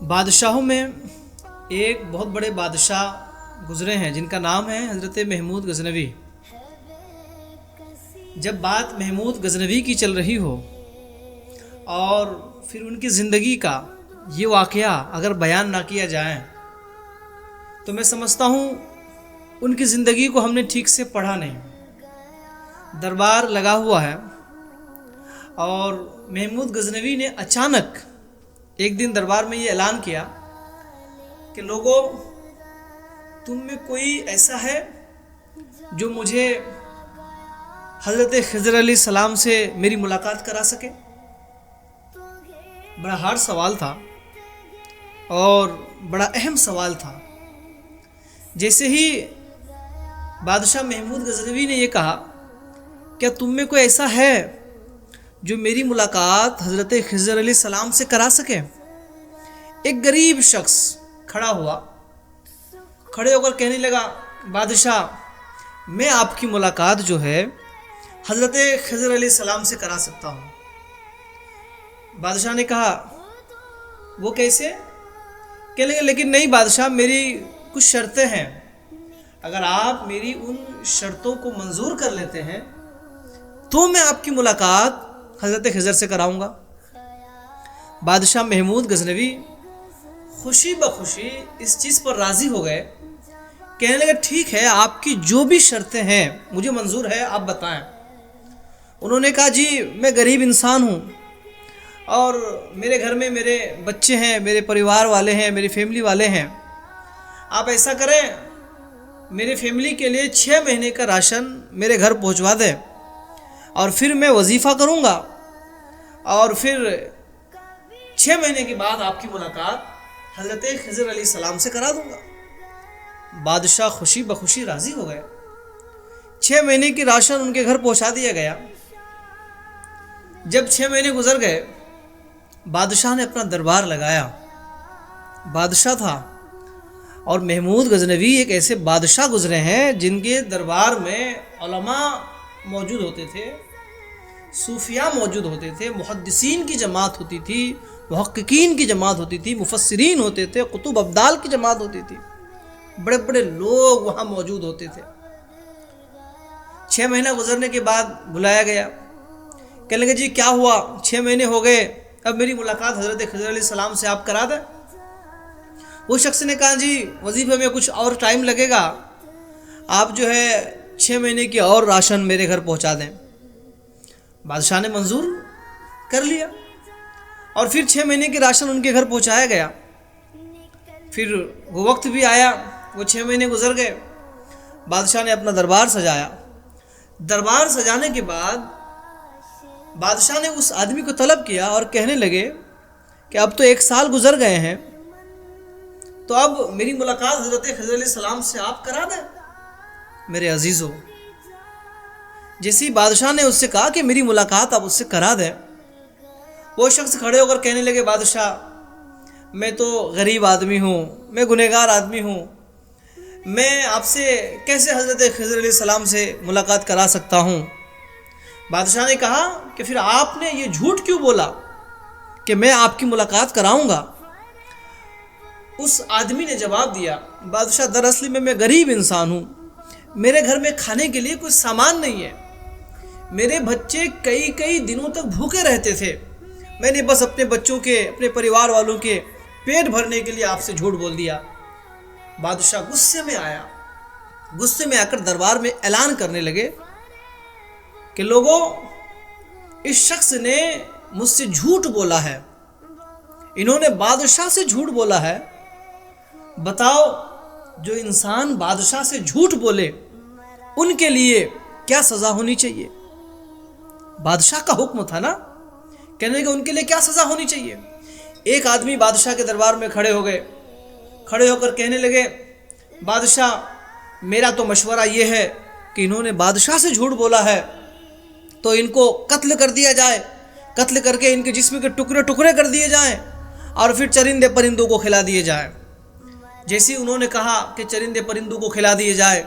بادشاہوں میں ایک بہت بڑے بادشاہ گزرے ہیں جن کا نام ہے حضرت محمود غزنوی۔ جب بات محمود غزنوی کی چل رہی ہو اور پھر ان کی زندگی کا یہ واقعہ اگر بیان نہ کیا جائے تو میں سمجھتا ہوں ان کی زندگی کو ہم نے ٹھیک سے پڑھا نہیں۔ دربار لگا ہوا ہے اور محمود غزنوی نے اچانک ایک دن دربار میں یہ اعلان کیا کہ لوگوں، تم میں کوئی ایسا ہے جو مجھے حضرت خضر علیہ السلام سے میری ملاقات کرا سکے؟ بڑا ہارڈ سوال تھا اور بڑا اہم سوال تھا۔ جیسے ہی بادشاہ محمود غزنوی نے یہ کہا کیا تم میں کوئی ایسا ہے جو میری ملاقات حضرت خضر علیہ السلام سے کرا سکے؟ ایک غریب شخص کھڑا ہوا، کھڑے ہو کر کہنے لگا، بادشاہ میں آپ کی ملاقات جو ہے حضرت خضر علیہ السلام سے کرا سکتا ہوں۔ بادشاہ نے کہا وہ کیسے؟ کہنے لگے لیکن نہیں بادشاہ، میری کچھ شرطیں ہیں، اگر آپ میری ان شرطوں کو منظور کر لیتے ہیں تو میں آپ کی ملاقات حضرت خضر سے کراؤں گا۔ بادشاہ محمود غزنوی خوشی بخوشی اس چیز پر راضی ہو گئے، کہنے لگے ٹھیک ہے، آپ کی جو بھی شرطیں ہیں مجھے منظور ہے، آپ بتائیں۔ انہوں نے کہا جی میں غریب انسان ہوں اور میرے گھر میں میرے بچے ہیں، میرے پریوار والے ہیں، میری فیملی والے ہیں، آپ ایسا کریں میرے فیملی کے لیے 6 مہینے کا راشن میرے گھر پہنچوا دیں اور پھر میں وظیفہ کروں گا اور پھر 6 مہینے کے بعد آپ کی ملاقات حضرت خضر علیہ السلام سے کرا دوں گا۔ بادشاہ خوشی بخوشی راضی ہو گئے، 6 مہینے کی راشن ان کے گھر پہنچا دیا گیا۔ جب 6 مہینے گزر گئے، بادشاہ نے اپنا دربار لگایا۔ بادشاہ تھا اور محمود غزنوی ایک ایسے بادشاہ گزرے ہیں جن کے دربار میں علماء موجود ہوتے تھے، صوفیاء موجود ہوتے تھے، محدثین کی جماعت ہوتی تھی، محققین کی جماعت ہوتی تھی، مفسرین ہوتے تھے، قطب ابدال کی جماعت ہوتی تھی، بڑے بڑے لوگ وہاں موجود ہوتے تھے۔ 6 مہینہ گزرنے کے بعد بلایا گیا، کہنے لگے جی کیا ہوا، 6 مہینے ہو گئے، اب میری ملاقات حضرت خضر علیہ السلام سے آپ کرا دیں۔ وہ شخص نے کہا جی وظیفے میں کچھ اور ٹائم لگے گا، آپ جو ہے 6 مہینے کی اور راشن میرے گھر پہنچا دیں۔ بادشاہ نے منظور کر لیا اور پھر 6 مہینے کی راشن ان کے گھر پہنچایا گیا۔ پھر وہ وقت بھی آیا، وہ 6 مہینے گزر گئے، بادشاہ نے اپنا دربار سجایا۔ دربار سجانے کے بعد بادشاہ نے اس آدمی کو طلب کیا اور کہنے لگے کہ اب تو 1 سال گزر گئے ہیں، تو اب میری ملاقات حضرت خضر علیہ السلام سے آپ کرا دیں۔ میرے عزیزو، جیسی بادشاہ نے اس سے کہا کہ میری ملاقات آپ اس سے کرا دیں، وہ شخص کھڑے ہو کر کہنے لگے، بادشاہ میں تو غریب آدمی ہوں، میں گنہگار آدمی ہوں، میں آپ سے کیسے حضرت خضر علیہ السلام سے ملاقات کرا سکتا ہوں؟ بادشاہ نے کہا کہ پھر آپ نے یہ جھوٹ کیوں بولا کہ میں آپ کی ملاقات کراؤں گا؟ اس آدمی نے جواب دیا، بادشاہ دراصل میں غریب انسان ہوں، میرے گھر میں کھانے کے لیے کوئی سامان نہیں ہے، میرے بچے کئی دنوں تک بھوکے رہتے تھے، میں نے بس اپنے بچوں کے، اپنے پریوار والوں کے پیٹ بھرنے کے لیے آپ سے جھوٹ بول دیا۔ بادشاہ غصے میں آیا، غصے میں آ کر دربار میں اعلان کرنے لگے کہ لوگوں، اس شخص نے مجھ سے جھوٹ بولا ہے، انہوں نے بادشاہ سے جھوٹ بولا ہے۔ بتاؤ جو انسان بادشاہ سے جھوٹ بولے ان کے لیے کیا سزا ہونی چاہیے؟ بادشاہ کا حکم تھا نا، کہنے کہ ان کے لیے کیا سزا ہونی چاہیے۔ ایک آدمی بادشاہ کے دربار میں کھڑے ہو گئے، کھڑے ہو کر کہنے لگے، بادشاہ میرا تو مشورہ یہ ہے کہ انہوں نے بادشاہ سے جھوٹ بولا ہے تو ان کو قتل کر دیا جائے، قتل کر کے ان کے جسم کے ٹکڑے ٹکڑے کر دیے جائیں اور پھر چرندے پرندوں کو کھلا دیے جائیں۔ جیسے انہوں نے کہا کہ چرندے پرندوں کو کھلا دیے جائے،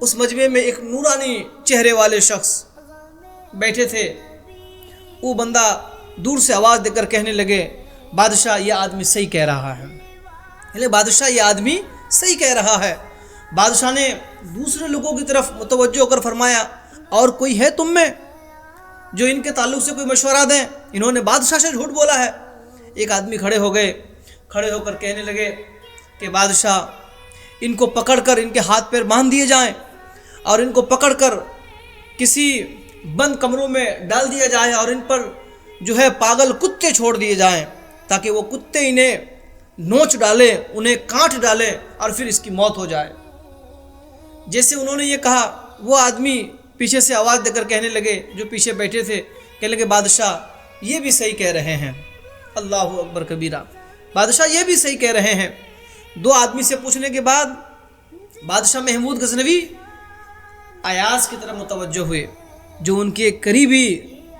اس مجمع میں ایک نورانی چہرے والے شخص بیٹھے تھے، وہ بندہ دور سے آواز دے کر کہنے لگے، بادشاہ یہ آدمی صحیح کہہ رہا ہے، بادشاہ یہ آدمی صحیح کہہ رہا ہے۔ بادشاہ نے دوسرے لوگوں کی طرف متوجہ ہو کر فرمایا اور کوئی ہے تم میں جو ان کے تعلق سے کوئی مشورہ دیں؟ انہوں نے بادشاہ سے جھوٹ بولا ہے۔ ایک آدمی کھڑے ہو گئے، کھڑے ہو کر کہنے لگے کہ بادشاہ ان کو پکڑ کر ان کے ہاتھ پیر باندھ دیے جائیں اور ان کو پکڑ کر کسی بند کمروں میں ڈال دیا جائے اور ان پر جو ہے پاگل کتے چھوڑ دیے جائیں تاکہ وہ کتے انہیں نوچ ڈالیں، انہیں کاٹ ڈالیں اور پھر اس کی موت ہو جائے۔ جیسے انہوں نے یہ کہا وہ آدمی پیچھے سے آواز دے کر کہنے لگے، جو پیچھے بیٹھے تھے کہنے لگے بادشاہ یہ بھی صحیح کہہ رہے ہیں۔ اللہ اکبر کبیرہ، بادشاہ یہ بھی صحیح کہہ رہے ہیں۔ دو آدمی سے پوچھنے کے بعد بادشاہ محمود غزنوی ایاز کی طرف متوجہ ہوئے جو ان کے قریبی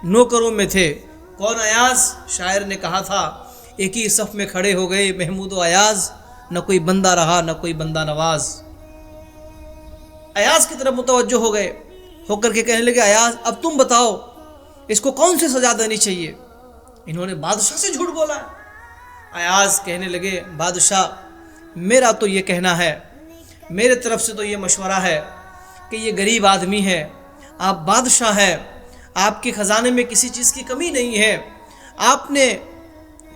نوکروں میں تھے۔ کون ایاز؟ شاعر نے کہا تھا ایک ہی صف میں کھڑے ہو گئے محمود و ایاز، نہ کوئی بندہ رہا نہ کوئی بندہ نواز۔ ایاز کی طرف متوجہ ہو گئے، ہو کر کے کہنے لگے ایاز اب تم بتاؤ اس کو کون سی سزا دینی چاہیے؟ انہوں نے بادشاہ سے جھوٹ بولا ہے۔ ایاز کہنے لگے بادشاہ میرا تو یہ کہنا ہے، میرے طرف سے تو یہ مشورہ ہے کہ یہ غریب آدمی ہے، آپ بادشاہ ہیں، آپ کے خزانے میں کسی چیز کی کمی نہیں ہے، آپ نے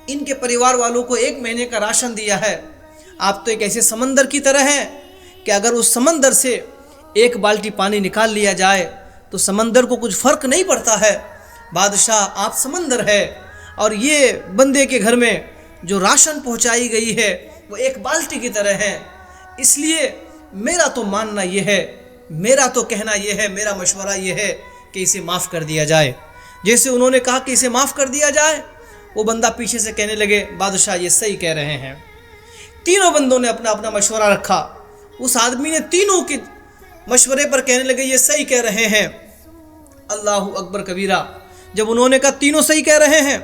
ان کے پریوار والوں کو 1 مہینے کا راشن دیا ہے، آپ تو ایک ایسے سمندر کی طرح ہیں کہ اگر اس سمندر سے 1 بالٹی پانی نکال لیا جائے تو سمندر کو کچھ فرق نہیں پڑتا ہے۔ بادشاہ آپ سمندر ہے اور یہ بندے کے گھر میں جو راشن پہنچائی گئی ہے وہ 1 بالٹی کی طرح ہے، اس لیے میرا تو ماننا یہ ہے، میرا تو کہنا یہ ہے، میرا مشورہ یہ ہے کہ اسے معاف کر دیا جائے۔ جیسے انہوں نے کہا کہ اسے معاف کر دیا جائے، وہ بندہ پیچھے سے کہنے لگے بادشاہ یہ صحیح کہہ رہے ہیں۔ تینوں بندوں نے اپنا اپنا مشورہ رکھا، اس آدمی نے تینوں کے مشورے پر کہنے لگے یہ صحیح کہہ رہے ہیں۔ اللہ اکبر کبیرہ، جب انہوں نے کہا تینوں صحیح کہہ رہے ہیں،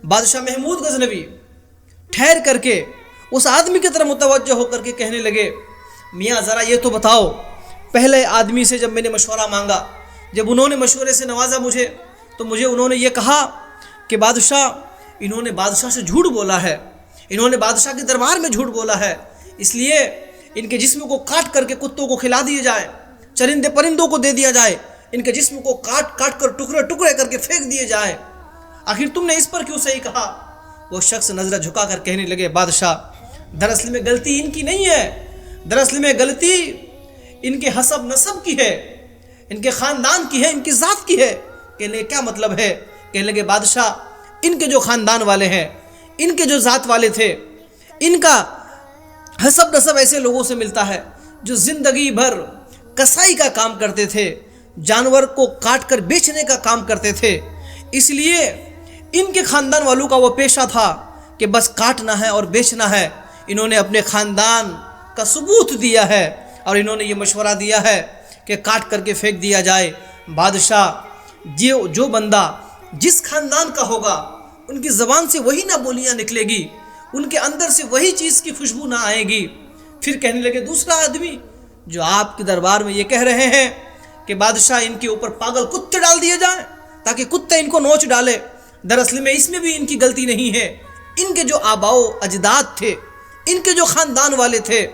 بادشاہ محمود غزنوی ٹھہر کر کے اس آدمی کی طرف متوجہ ہو کر کے کہنے لگے میاں ذرا یہ تو بتاؤ، پہلے آدمی سے جب میں نے مشورہ مانگا، جب انہوں نے مشورے سے نوازا مجھے، تو مجھے انہوں نے یہ کہا کہ بادشاہ انہوں نے بادشاہ سے جھوٹ بولا ہے، انہوں نے بادشاہ کے دربار میں جھوٹ بولا ہے، اس لیے ان کے جسم کو کاٹ کر کے کتوں کو کھلا دیے جائے، چرندے پرندوں کو دے دیا جائے، ان کے جسم کو کاٹ کاٹ کر ٹکڑے ٹکڑے کر کے پھینک دیے جائے، آخر تم نے اس پر کیوں صحیح کہا؟ وہ شخص نظر جھکا کر کہنے لگے بادشاہ دراصل میں غلطی ان کی نہیں ہے، دراصل میں غلطی ان کے حسب نسب کی ہے، ان کے خاندان کی ہے، ان کی ذات کی ہے۔ کہنے کیا مطلب ہے؟ کہنے لگے بادشاہ ان کے جو خاندان والے ہیں، ان کے جو ذات والے تھے، ان کا حسب نسب ایسے لوگوں سے ملتا ہے جو زندگی بھر کسائی کا کام کرتے تھے، جانور کو کاٹ کر بیچنے کا کام کرتے تھے، اس لیے ان کے خاندان والوں کا وہ پیشہ تھا کہ بس کاٹنا ہے اور بیچنا ہے۔ انہوں نے اپنے خاندان کا ثبوت دیا ہے اور انہوں نے یہ مشورہ دیا ہے کہ کاٹ کر کے پھینک دیا جائے۔ بادشاہ جو بندہ جس خاندان کا ہوگا ان کی زبان سے وہی نہ بولیاں نکلے گی، ان کے اندر سے وہی چیز کی خوشبو نہ آئے گی۔ پھر کہنے لگے دوسرا آدمی جو آپ کے دربار میں یہ کہہ رہے ہیں کہ بادشاہ ان کے اوپر پاگل کتے ڈال دیے جائیں تاکہ کتے ان کو نوچ ڈالے، دراصل میں اس میں بھی ان کی غلطی نہیں ہے، ان کے جو آباء و اجداد تھے، ان کے جو خاندان والے تھے،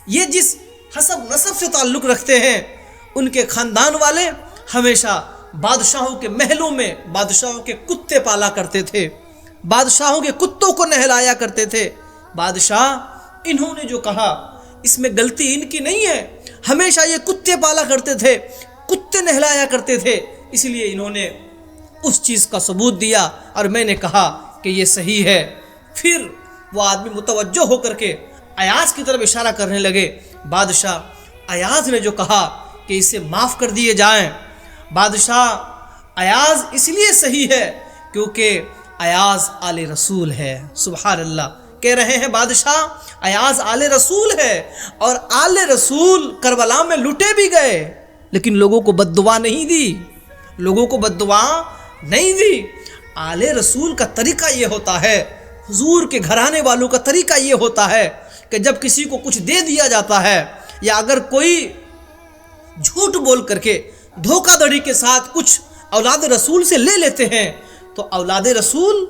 یہ جس حسب نسب سے تعلق رکھتے ہیں، ان کے خاندان والے ہمیشہ بادشاہوں کے محلوں میں بادشاہوں کے کتے پالا کرتے تھے، بادشاہوں کے کتوں کو نہلایا کرتے تھے۔ بادشاہ انہوں نے جو کہا اس میں غلطی ان کی نہیں ہے، ہمیشہ یہ کتے پالا کرتے تھے، کتے نہلایا کرتے تھے، اس لیے انہوں نے اس چیز کا ثبوت دیا اور میں نے کہا کہ یہ صحیح ہے۔ پھر وہ آدمی متوجہ ہو کر کے ایاز کی طرف اشارہ کرنے لگے، بادشاہ ایاز نے جو کہا کہ اسے معاف کر دیے جائیں، بادشاہ ایاز اس لیے صحیح ہے کیونکہ ایاز آل رسول ہے۔ سبحان اللہ، کہہ رہے ہیں بادشاہ ایاز آل رسول ہے اور آل رسول کربلا میں لٹے بھی گئے لیکن لوگوں کو بد دعا نہیں دی، لوگوں کو بد دعا نہیں دی۔ آل رسول کا طریقہ یہ ہوتا ہے، حضور کے گھرانے والوں کا طریقہ یہ ہوتا ہے کہ جب کسی کو کچھ دے دیا جاتا ہے یا اگر کوئی جھوٹ بول کر کے دھوکہ دڑی کے ساتھ کچھ اولاد رسول سے لے لیتے ہیں تو اولاد رسول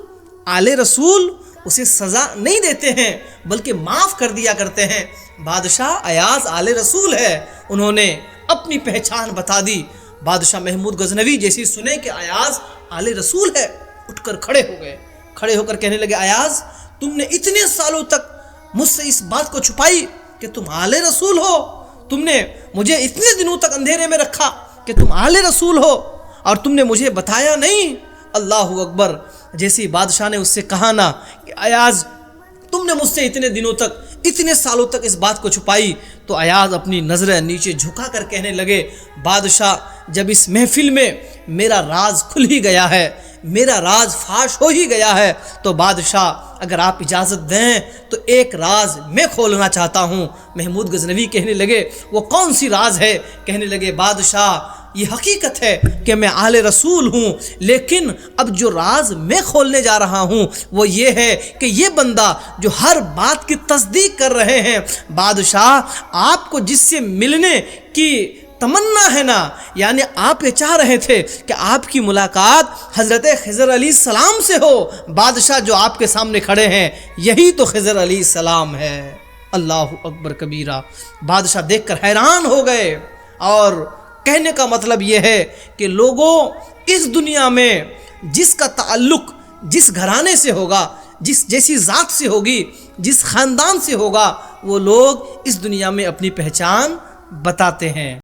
آل رسول اسے سزا نہیں دیتے ہیں بلکہ معاف کر دیا کرتے ہیں۔ بادشاہ ایاز آل رسول ہے، انہوں نے اپنی پہچان بتا دی۔ بادشاہ محمود غزنوی جیسی سنے کہ ایاز آل رسول ہے، اٹھ کر کھڑے ہو گئے، کھڑے ہو کر کہنے لگے ایاز تم نے اتنے سالوں تک مجھ سے اس بات کو چھپائی کہ تم آل رسول ہو، تم نے مجھے اتنے دنوں تک اندھیرے میں رکھا کہ تم آل رسول ہو اور تم نے مجھے بتایا نہیں۔ اللہ اکبر، جیسی بادشاہ نے اس سے کہا نا کہ ایاز تم نے مجھ سے اتنے دنوں تک اتنے سالوں تک اس بات کو چھپائی، تو ایاز اپنی نظریں نیچے جھکا کر کہنے لگے بادشاہ جب اس محفل میں میرا راز کھل ہی گیا ہے، میرا راز فاش ہو ہی گیا ہے، تو بادشاہ اگر آپ اجازت دیں تو ایک راز میں کھولنا چاہتا ہوں۔ محمود غزنوی کہنے لگے وہ کون سی راز ہے؟ کہنے لگے بادشاہ یہ حقیقت ہے کہ میں آل رسول ہوں، لیکن اب جو راز میں کھولنے جا رہا ہوں وہ یہ ہے کہ یہ بندہ جو ہر بات کی تصدیق کر رہے ہیں، بادشاہ آپ کو جس سے ملنے کی تمنا ہے نا، یعنی آپ یہ چاہ رہے تھے کہ آپ کی ملاقات حضرت خضر علیہ السلام سے ہو، بادشاہ جو آپ کے سامنے کھڑے ہیں یہی تو خضر علیہ السلام ہے۔ اللہ اکبر کبیرہ، بادشاہ دیکھ کر حیران ہو گئے۔ اور کہنے کا مطلب یہ ہے کہ لوگوں اس دنیا میں جس کا تعلق جس گھرانے سے ہوگا، جیسی ذات سے ہوگی، جس خاندان سے ہوگا، وہ لوگ اس دنیا میں اپنی پہچان بتاتے ہیں۔